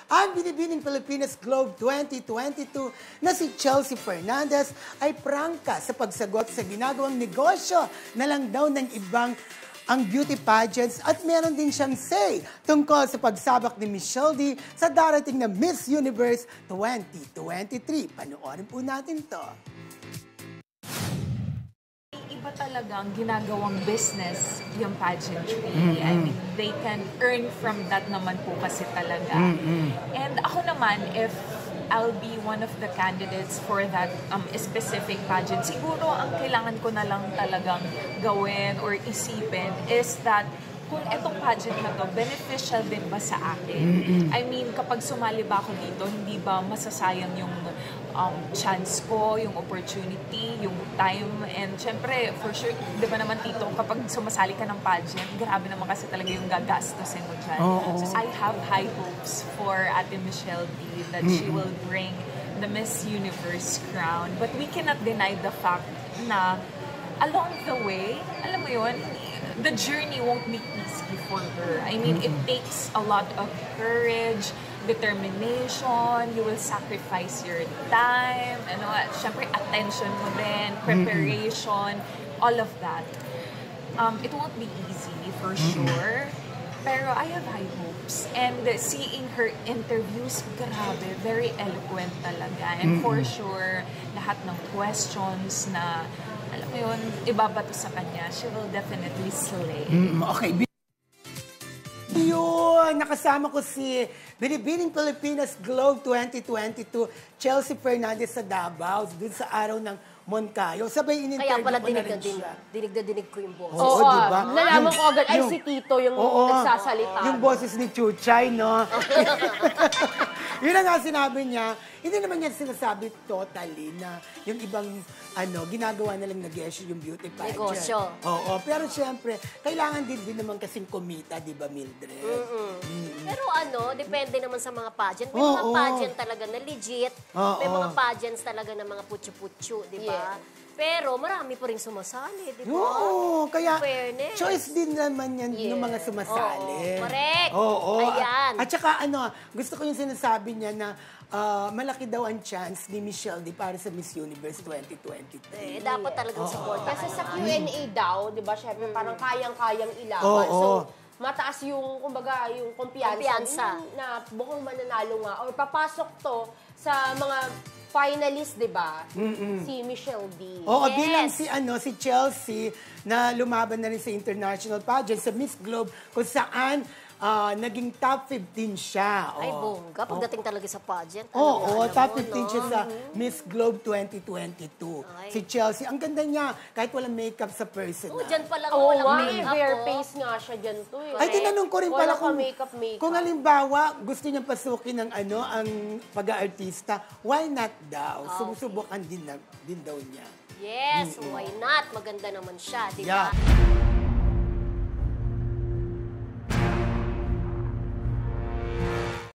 ang Binibining Pilipinas Globe 2022 na si Chelsea Fernandez ay prangka sa pagsagot sa ginagawang negosyo na lang daw ng ibang ang beauty pageants at meron din siyang say tungkol sa pagsabak ni Michelle D sa darating na Miss Universe 2023. Panoorin po natin to. Iba talagang ginagawang business yung pageantry. I mean, they can earn from that naman po kasi talaga. And ako naman, if I'll be one of the candidates for that specific pageant, siguro ang kailangan ko na lang talagang gawin or isipin is that kung etong pageant na to, beneficial din ba sa akin? I mean, kapag sumali ba ako dito, hindi ba masasayang yung chance ko, yung opportunity, yung time, and syempre, for sure, di ba naman Tito, kapag sumasali ka ng pageant, grabe naman kasi talaga yung gagastusin mo dyan. So I have high hopes for Ate Michelle D that she will bring the Miss Universe crown. But we cannot deny the fact na along the way, alam mo yun, the journey won't be easy for her. I mean, it takes a lot of courage, determination, you will sacrifice your time, ano, syempre attention mo din, preparation, all of that. It won't be easy for sure, pero I have high hopes. And seeing her interviews, grabe, very eloquent talaga. And for sure, lahat ng questions na alam mo yun, ibabato sa kanya, she will definitely slay. Okay. Yun, nakasama ko si Binibining Pilipinas Globe 2022, Chelsea Fernandez sa Davao, dun sa araw ng Moncayo. Sabay in-interview ko na rin siya. Dinig na dinig ko yung boses. Oo, diba? Nalaman ko agad, ay si Tito yung nagsasalita. Yung boses ni Chuchay, no? Yun na nga sinabi niya, hindi naman niya sinasabi totally na yung ibang ginagawa na lang nag-issue yung beauty pageant. Negosyo. Oo, pero siyempre, kailangan din naman kasing kumita, di ba, Mildred? Pero depende naman sa mga pageant. May mga pageant talaga na legit. May mga pageants talaga na mga putyo-putyo, di ba? Pero marami pa rin sumasali, di ba? Oo, kaya fairness. Choice din naman yan ng mga sumasali. Correct. Oo. Ayan. At saka gusto ko yung sinasabi niya na malaki daw ang chance ni Michelle D para sa Miss Universe 2023. Dapat talagang support. Kasi sa Q&A daw, di ba, syempre parang kayang-kayang ilaban. So, mataas yung, kumbaga, yung kumpiyansa na bukong mananalo nga or papasok to sa mga finalist, di ba? Si Michelle D. Oo, bilang si Chelsea na lumaban na rin sa international pageant sa Miss Globe kung saan naging top 15 siya. Ay, bongga. Pagdating talaga sa pageant. Oo, top 15 siya sa Miss Globe 2022. Ay. Si Chelsea. Ang ganda niya, kahit walang makeup sa person. Dyan pa lang walang makeup. Bare face nga siya dyan to. Ay, tinanong ko rin pala makeup. kung halimbawa gusto niyang pasukin ng ang pag-aartista, why not daw? Susubukan din daw niya. Yes, why not? Maganda naman siya, di ba? Yeah.